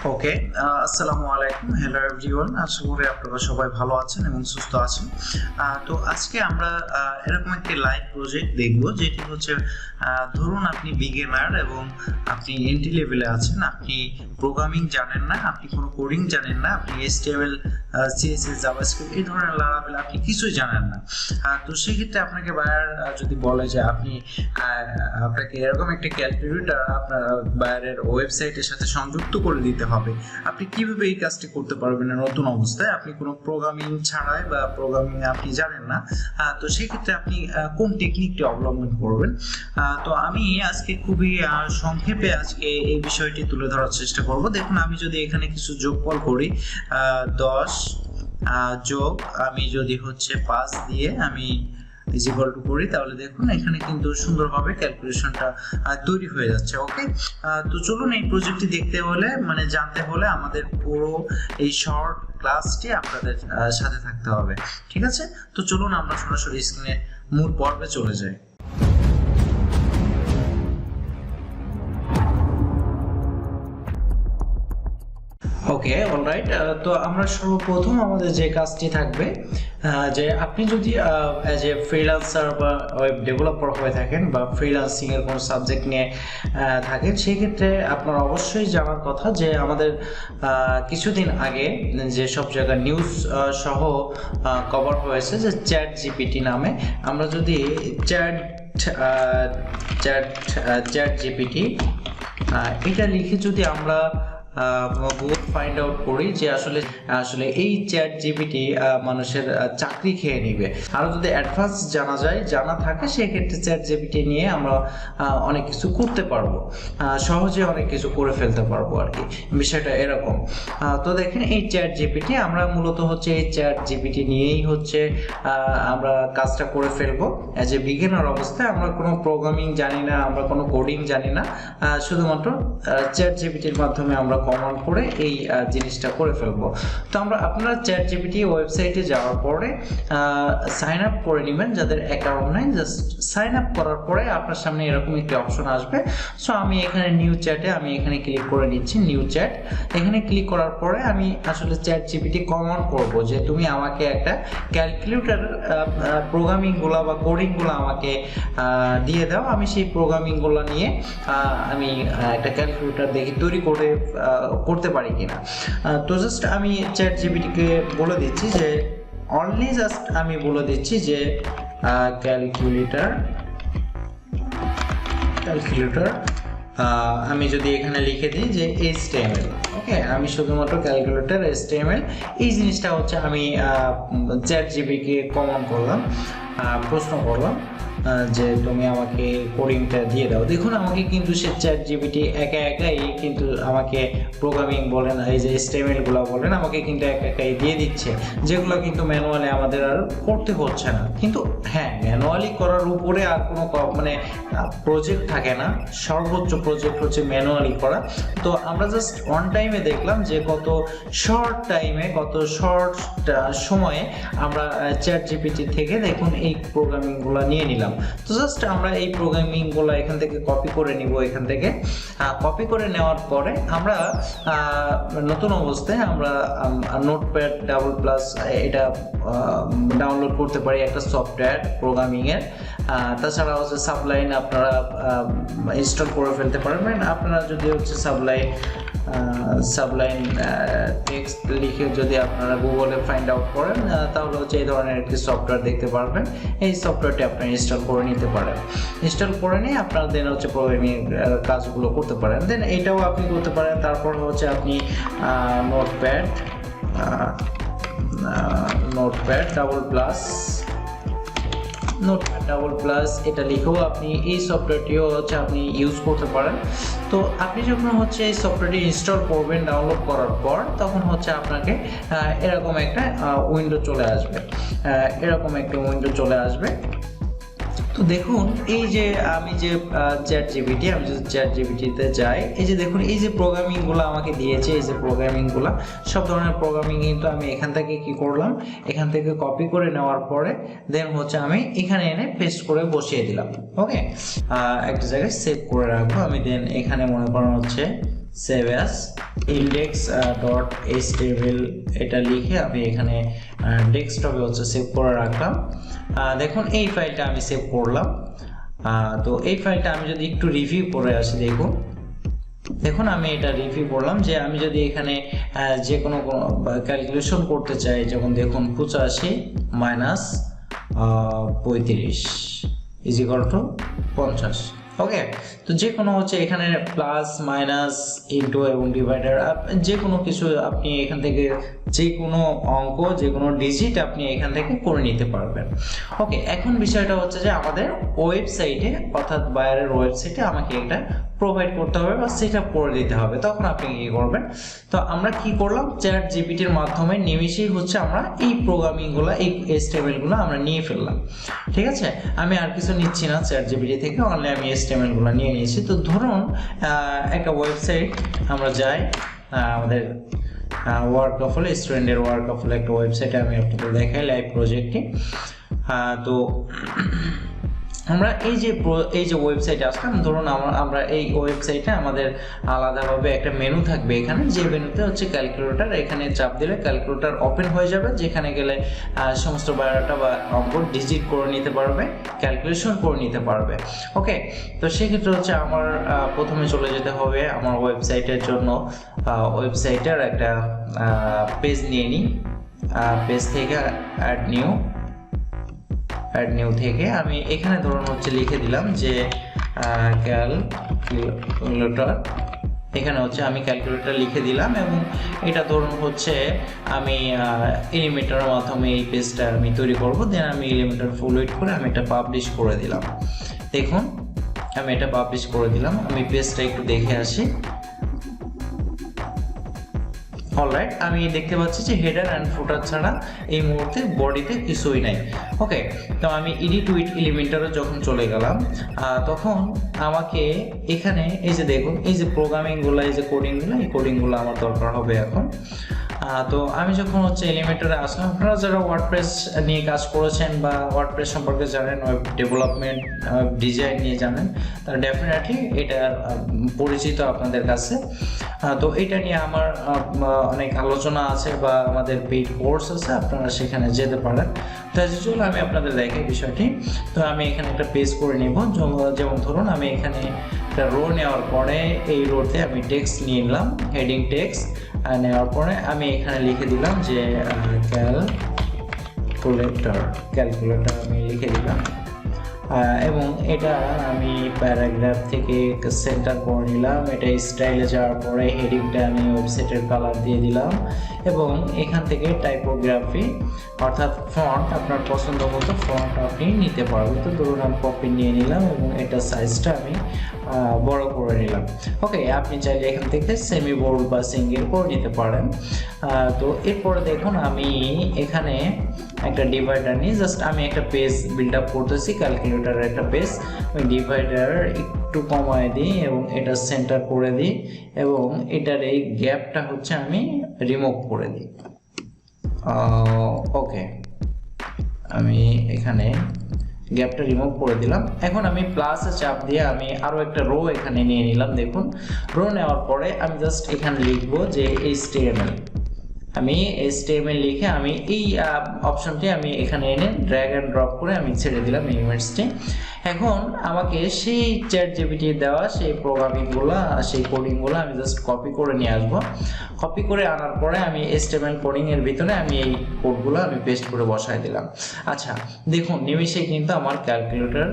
ওকে, আসসালামু আলাইকুম। Hello everyone, আশা করি আপনারা সবাই ভালো আছেন এবং সুস্থ আছেন। তো আজকে আমরা এরকম একটি লাইভ প্রজেক্ট দেখব, যেটি হচ্ছে ধরুন আপনি বিগিনার এবং আপনি এন্ট্রি লেভেলে আছেন, আপনি প্রোগ্রামিং জানেন না, আপনি কোনো কোডিং জানেন না, আপনি HTML CSS জাভাস্ক্রিপ্ট এই ধরনের লারাবেল আপনি কিছুই জানেন না। তো সেক্ষেত্রে আপনাকে বায়ার যদি বলে যে আপনাকে এরকম একটা ক্যালকুলেটর আপনার বায়ারের ওয়েবসাইটের সাথে সংযুক্ত করে দিতে হবে, আপনি কিভাবে এই কাজটি করতে পারবেন নতুন অবস্থায়, আপনি কোনো প্রোগ্রামিং ছাড়াই বা প্রোগ্রামিং আপনি জানেন না। তো সেক্ষেত্রে আপনি কোন টেকনিকটি অবলম্বন করবেন। তো আমি আজকে খুবই সংক্ষেপে আজকে এই বিষয়টি তুলে ধরার চেষ্টা করব। দেখুন, আমি যদি এখানে কিছু যোগফল করি, 10 যোগ আমি যদি হচ্ছে 5 দিয়ে আমি ইকুয়াল টু করি, তাহলে দেখুন এখানে কিন্তু সুন্দরভাবে ক্যালকুলেশনটা তৈরি হয়ে যাচ্ছে। ওকে, তো চলুন এই প্রজেক্টটি দেখতে হলে জানতে হলে আমাদের পুরো এই শর্ট ক্লাসটি আপনাদের সাথে থাকতে হবে। ঠিক আছে, তো চলুন আমরা সরাসরি স্ক্রিনে মূল পর্বে চলে যাই। ওকে, অলরাইট। তো আমরা সর্বপ্রথম আমাদের যে কাজটি থাকবে, যে আপনি যদি অ্যাজ এ ফ্রিল্যান্সার বা ওয়েব ডেভেলপার হয়ে থাকেন বা ফ্রিল্যান্সিং এর কোনো সাবজেক্ট নিয়ে থাকেন, সেক্ষেত্রে আপনার অবশ্যই জানার কথা যে আমাদের কিছুদিন আগে যে সব জায়গায় নিউজ সহ কভার হয়েছে যে চ্যাট জিপিটি নামে, আমরা যদি চ্যাট জিপিটি এটা লিখে যদি আমরা গুগল ফাইন্ড আউট করি যে আসলে এই চ্যাট জিপিটি মানুষের চাকরি খেয়ে নিবে, আরো যদি অ্যাডভান্স জানা থাকে, সেক্ষেত্রে চ্যাট জিপিটি নিয়ে আমরা অনেক কিছু করতে পারবো, সহজে অনেক কিছু করে ফেলতে পারবো আর কি। বিষয়টা এরকম। তো দেখেন, এই চ্যাট জিপিটি আমরা মূলত হচ্ছে এই চ্যাট জিপিটি নিয়েই হচ্ছে আমরা কাজটা করে ফেলবো। অ্যাজ এ বিগিনার অবস্থায় আমরা কোনো প্রোগ্রামিং জানি না, আমরা কোনো কোডিং জানি না, শুধুমাত্র চ্যাট জিপিটির মাধ্যমে আমরা কমান্ড করে এই জিনিসটা করে ফেলবো। তো আপনারা চ্যাট জিপিটি ওয়েবসাইটে যাওয়ার পরে সাইন আপ করে নেবেন, যাদের অ্যাকাউন্ট নাই। জাস্ট সাইন আপ করার পরে আপনার সামনে এরকম একটি অপশন আসবে। সো আমি এখানে নিউ চ্যাটে আমি এখানে ক্লিক করে নিচ্ছি, নিউ চ্যাট। এখানে ক্লিক করার পরে আমি আসলে চ্যাট জিপিটি কমান্ড করব যে তুমি আমাকে একটা ক্যালকুলেটর প্রোগ্রামিংগুলো বা কোডিংগুলো আমাকে দিয়ে দাও, আমি সেই প্রোগ্রামিংগুলো নিয়ে আমি একটা ক্যালকুলেটর দেখি তৈরি করতে পারি কিনা। তো জাস্ট আমি চ্যাট জিপিটিকে বলে দিচ্ছি যে আমি বলে দিচ্ছি যে ক্যালকুলেটর আমি যদি এখানে লিখে দিই যে HTML, ওকে, আমি শুধুমাত্র ক্যালকুলেটর HTML এই জিনিসটা হচ্ছে আমি চ্যাট জিপিটিকে কমান্ড করলাম, প্রশ্ন করলাম যে তুমি আমাকে কোডিংটা দিয়ে দাও। দেখুন, আমাকে কিন্তু সে চ্যাট জিপিটি একাই কিন্তু আমাকে প্রোগ্রামিং বলেন, এই যে HTML গুলো বলেন, আমাকে কিন্তু একাই দিয়ে দিচ্ছে, যেগুলো কিন্তু ম্যানুয়ালি আমাদের আর করতে হচ্ছে না। কিন্তু হ্যাঁ, ম্যানুয়ালি করার উপরে আর কোনো প্রজেক্ট থাকে না, সর্বোচ্চ প্রজেক্ট হচ্ছে ম্যানুয়ালি করা। তো আমরা জাস্ট অন টাইমে দেখলাম যে কত শর্ট সময়ে আমরা চ্যাট জিপিটি থেকে দেখুন এই প্রোগ্রামিংগুলো নিয়ে নিলাম। তো জাস্ট আমরা এই প্রোগ্রামিংগুলো এখান থেকে কপি করে নিব। এখান থেকে কপি করে নেওয়ার পরে আমরা নতুন অবস্থায় আমরা নোটপ্যাড ডাবল+ এটা ডাউনলোড করতে পারি, একটা সফটওয়্যার প্রোগ্রামিং এর। তাছাড়া হচ্ছে সাবলাইন আপনারা ইনস্টল করে ফেলতে পারবেন। আপনারা যদি হচ্ছে সাবলাইন টেক্সট লিখে যদি আপনারা গুগলে ফাইন্ড আউট করেন, তাহলে হচ্ছে এই ধরনের একটি সফটওয়্যার দেখতে পারবেন। এই সফটওয়্যারটি আপনারা ইনস্টল করে নিতে পারেন। ইনস্টল করে নিয়ে আপনারা দেন হচ্ছে প্রোগ্রামিং কাজগুলো করতে পারেন। দেন এটাও আপনি করতে পারেন। তারপর হচ্ছে আপনি নোটপ্যাড ডাবল+ এটা লিখেও আপনি এই সফটওয়্যারটিও হচ্ছে আপনি ইউজ করতে পারেন। তো আপনি যখন হচ্ছে এই সফটওয়্যারটি ইনস্টল করবেন ডাউনলোড করার পর, তখন হচ্ছে আপনাকে এরকম একটা উইন্ডো চলে আসবে। তো দেখুন, এই যে আমি যে চ্যাট জিপিটিতে যাই, এই যে দেখুন এই যে প্রোগ্রামিংগুলো আমাকে দিয়েছে, এই যে প্রোগ্রামিংগুলো সব ধরনের প্রোগ্রামিং কিন্তু আমি এখান থেকে কি করলাম, এখান থেকে কপি করে নেওয়ার পরে দেন হচ্ছে আমি এখানে এনে পেস্ট করে বসিয়ে দিলাম। ওকে, একটা জায়গায় সেভ করে রাখবো আমি। দেন এখানে মনে করেন হচ্ছে সেভ অ্যাজ index.html এটা লিখে আমি এখানে ডেস্কটপে হচ্ছে সেভ করে রাখলাম। দেখুন এই ফাইলটা আমি সেভ করলাম। তো এই ফাইলটা আমি যদি একটু রিভিউ করে আসি, দেখুন আমি এটা রিভিউ করলাম যে আমি যদি এখানে যে কোনো ক্যালকুলেশন করতে চাই, যেমন দেখুন 85 মাইনাস 35 ইজ ইকুয়াল টু 50। ওকে, তো যে কোনো হচ্ছে এখানে প্লাস মাইনাস ইনটু এবং ডিভাইডার যে কোনো কিছু আপনি এখান থেকে যে কোনো অঙ্ক যে কোনো ডিজিট আপনি এখান থেকে করে নিতে পারবেন। ওকে, এখন বিষয়টা হচ্ছে যে আমাদের ওয়েবসাইটে অর্থাৎ বায়ারের ওয়েবসাইটে আমাকে এটা প্রোভাইড করতে হবে বা সেটআপ করে দিতে হবে। তখন আপনি কি করবেন, তো আমরা কি করলাম, চ্যাট জিপিটির মাধ্যমে নিমিশেই হচ্ছে আমরা এই প্রোগ্রামিংগুলো এই HTML-গুলো আমরা নিয়ে ফেললাম। ঠিক আছে, আমি আর কিছু নিচ্ছি না চ্যাট জিপিটি থেকে, অনলি আমি HTML-গুলো নিয়ে নিয়েছি। তো ধরুন একটা ওয়েবসাইট আমরা যাই, আমাদের ওয়ার্কফল স্টুডেন্টের ওয়ার্কফল একটা ওয়েবসাইটে আমি আপনাদের দেখাই লাইভ প্রজেক্টে। তো আমরা এই যে ওয়েবসাইটে আসলাম, ধরুন আমরা এই ওয়েবসাইটে আমাদের আলাদাভাবে একটা মেনু থাকবে এখানে, যে মেনুতে হচ্ছে ক্যালকুলেটর, এখানে চাপ দিলে ক্যালকুলেটর ওপেন হয়ে যাবে, যেখানে গেলে সমস্ত বায়োডাটা বা অঙ্ক ডিজিট করে নিতে পারবে, ক্যালকুলেশন করে নিতে পারবে। ওকে, তো সেক্ষেত্রে হচ্ছে আমার প্রথমে চলে যেতে হবে আমার ওয়েবসাইটের জন্য, ওয়েবসাইটের একটা পেজ নিয়ে নিই। পেজ থেকে অ্যাড নিউ থেকে আমি এখানে ধরুন হচ্ছে লিখে দিলাম যে ক্যালকুলেটর, এখানে হচ্ছে আমি ক্যালকুলেটর লিখে দিলাম এবং এটা ধরুন হচ্ছে আমি এলিমেন্টরের মাধ্যমে এই পেজটা আমি তৈরি করব। দেন আমি এলিমেন্টর ফুল ওয়েট করে আমি এটা পাবলিশ করে দিলাম। দেখুন আমি এটা পাবলিশ করে দিলাম। আমি পেজটা একটু দেখে আসি। অলরাইট, আমি দেখতে পাচ্ছি যে হেডার অ্যান্ড ফুটার ছাড়া এই মুহূর্তে বডিতে কিছুই নাই। ওকে, তো আমি এডিট উইথ এলিমেন্টরে যখন চলে গেলাম, তখন আমাকে এখানে এই যে দেখুন এই যে প্রোগ্রামিংগুলো, এই যে কোডিংগুলো, এই কোডিংগুলো আমার দরকার হবে এখন। তো আমি যখন হচ্ছে এলিমেন্টরে আসলাম, আপনারা যারা ওয়ার্ডপ্রেস নিয়ে কাজ করেছেন বা ওয়ার্ডপ্রেস সম্পর্কে জানেন, ওয়েব ডেভেলপমেন্ট ডিজাইন নিয়ে জানেন, তারা ডেফিনেটলি এটা পরিচিত আপনাদের কাছে। তো এটা নিয়ে আমার অনেক আলোচনা আছে বা আমাদের পেইড কোর্স আছে, আপনারা সেখানে যেতে পারেন। তো চলুন আমি আপনাদের দেখাই বিষয়টি। তো আমি এখানে একটা পেজ করে নেব, যেমন ধরুন আমি এখানে একটা রো নেওয়ার পরে এই রোতে আমি টেক্সট নিয়ে নিলাম, হেডিং টেক্সট নেওয়ার পরে আমি এখানে লিখে দিলাম যে ক্যালকুলেটর আমি লিখে দিলাম এবং এটা আমি প্যারাগ্রাফ থেকে সেন্টার করে নিলাম। এটা স্টাইলে যাওয়ার পরে হেডিংটা আমি ওয়েবসাইটের কালার দিয়ে দিলাম এবং এখান থেকে টাইপোগ্রাফি অর্থাৎ ফন্ট, আপনার পছন্দ মতো ফন্ট আপনি নিতে পারবেন। তো ধরুন আমি কপি নিয়ে নিলাম এবং এটা সাইজটা আমি বড় করে নিলাম। ওকে, আপনি চাইলে এখান থেকে সেমি বোল্ড বা সিঙ্গেল করে নিতে পারেন। তো এরপরে দেখুন আমি এখানে একটা ডিভাইডার নিয়ে জাস্ট আমি একটা পেজ বিল্ড আপ করতেছি, ক্যালকুলেটরের একটা পেজ। আমি ডিভাইডার একটু কমায় দিই এবং এটা সেন্টার করে দিই এবং এটার এই গ্যাপটা হচ্ছে আমি রিমুভ করে দিই। ওকে, আমি এখানে গ্যাপটা রিমুভ করে দিলাম। এখন আমি প্লাসে চাপ দিয়ে আমি আরো একটা রো এখানে নিয়ে নিলাম। দেখুন রো নেওয়ার পরে আমি জাস্ট এখানে লিখবো যে HTML। আমি HTML লিখে আমি এই অপশনটি আমি এখানে এনে ড্র্যাগ অ্যান্ড ড্রপ করে আমি ছেড়ে দিলাম ইমেজটি। এখন আমাকে সেই চ্যাট জিপিটি দেওয়া সেই প্রোগ্রামিংগুলো, সেই কোডিংগুলো আমি জাস্ট কপি করে নিয়ে আসবো। কপি করে আনার পরে আমি HTML কোডিং এর ভিতরে আমি এই কোডগুলো আমি পেস্ট করে বসাই দিলাম। আচ্ছা দেখুন নিমিষে কিন্তু আমার ক্যালকুলেটর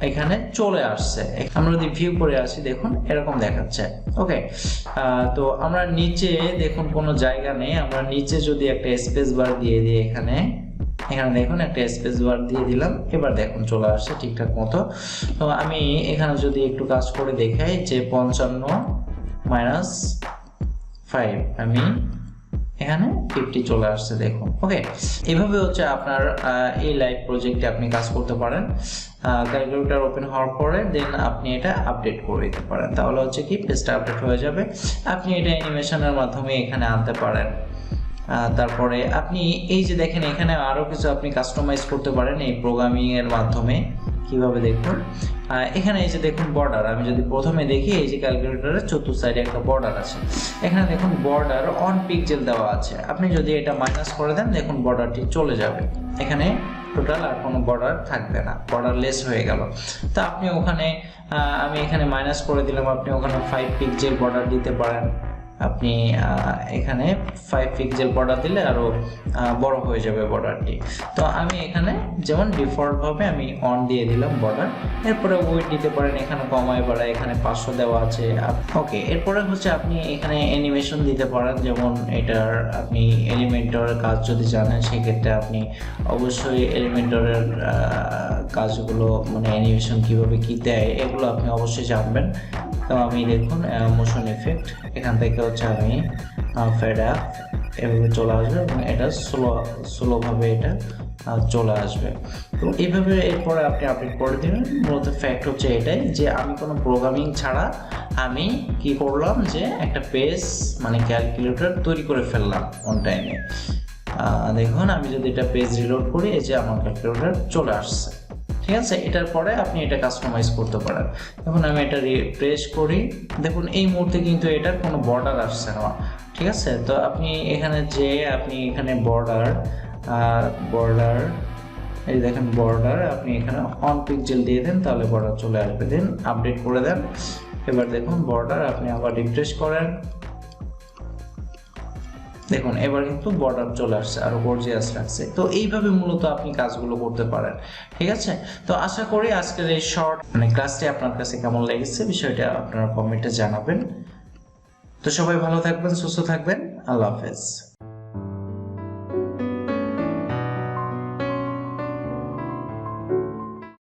এখানে চলে আসছে। আমরা যদি ভিউ করে আসি দেখুন এরকম দেখাচ্ছে। ওকে, তো আমরা নিচে দেখুন কোনো জায়গা নেই, আমরা নিচে যদি একটা স্পেস বার দিয়ে দিই এখানে দেখুন একটা স্পেস বার দিয়ে দিলাম, এবার দেখুন চলে আসছে ঠিকঠাক মতো। তো আমি এখানে যদি একটু কাজ করে দেখাই যে 55 মাইনাস 5 আমি এখানে 50 চলে আসছে দেখুন। ওকে, এভাবে হচ্ছে আপনার এই লাইভ প্রজেক্টে আপনি কাজ করতে পারেন। ক্যালকুলেটর ওপেন হওয়ার পরে দেন আপনি এটা আপডেট করে দিতে পারেন, তাহলে হচ্ছে কি পেজটা আপডেট হয়ে যাবে। আপনি এটা অ্যানিমেশনের মাধ্যমে এখানে আনতে পারেন। তারপরে আপনি এই যে দেখেন এখানে আরো কিছু আপনি কাস্টমাইজ করতে পারেন এই প্রোগ্রামিং এর মাধ্যমে। কিভাবে দেখুন, এখানে এই যে দেখুন বর্ডার, আমি যদি প্রথমে দেখি এই যে ক্যালকুলেটরের চতুর্থ সাইডে একটা বর্ডার আছে, এখানে দেখুন বর্ডার অন পিক্সেল দেওয়া আছে। আপনি যদি এটা মাইনাস করে দেন দেখুন বর্ডারটি চলে যাবে, এখানে টোটাল আর কোনো বর্ডার থাকবে না, বর্ডার লেস হয়ে গেল। তো আপনি ওখানে আমি এখানে মাইনাস করে দিলাম, আপনি ওখানে 5 পিক্সেল বর্ডার দিতে পারেন। আপনি এখানে 5 পিক্সেল বর্ডার দিলে আরো বড় হয়ে যাবে বর্ডারটি। তো আমি এখানে যেমন ডিফল্ট ভাবে আমি অন দিয়ে দিলাম বর্ডার। এরপরে ওয়েট দিতে পারেন, এখানে কমায় বাড়ায়, এখানে 500 দেওয়া আছে। ওকে, এরপরে হচ্ছে আপনি এখানে অ্যানিমেশন দিতে পারেন, যেমন এটার আপনি এলিমেন্টরের কাজ যদি জানেন সেক্ষেত্রে আপনি অবশ্যই এলিমেন্টরের কাজগুলো মানে অ্যানিমেশন কিভাবে কি দেয় এগুলো আপনি অবশ্যই জানবেন। তো আমি দেখুন মোশন ইফেক্ট, এখান থেকে হচ্ছে আমি ফেড আপ এভাবে চলে আসবে এবং এটা স্লোভাবে এটা চলে আসবে। তো এইভাবে এরপরে আপনি আপডেট করে দেবেন। মূলত ফ্যাক্ট হচ্ছে এটাই যে আমি কোনো প্রোগ্রামিং ছাড়া আমি কি করলাম যে একটা পেজ মানে ক্যালকুলেটর তৈরি করে ফেললাম অন টাইমে। দেখুন আমি যদি এটা পেজ রিলোড করি, এই যে আমার ক্যালকুলেটর চলে আসছে। ঠিক আছে, এটার পরে আপনি এটা কাস্টমাইজ করতে পারেন। দেখুন আমি এটা রিফ্রেশ করি, দেখুন এই মুহূর্তে কিন্তু এটার কোনো বর্ডার আসছে না। ঠিক আছে, তো আপনি এখানে যে আপনি এখানে বর্ডার এই দেখেন বর্ডার, আপনি এখানে অন পিক্সেল দিয়ে দেন তাহলে বর্ডার চলে আসবে। দেন আপডেট করে দেন। এবার দেখুন বর্ডার, আপনি আবার রিফ্রেশ করেন, দেখুন এবার কিন্তু বর্ডার চলে আসছে, আরো গর্জিয়াস লাগছে। তো এইভাবে মূলত আপনি কাজগুলো করতে পারেন। ঠিক আছে, তো আশা করি আজকের এই শর্ট মানে ক্লাসটি আপনার কাছে কেমন লেগেছে বিষয়টা আপনারা কমেন্টে জানাবেন। তো সবাই ভালো থাকবেন, সুস্থ থাকবেন, আল্লাহ হাফেজ।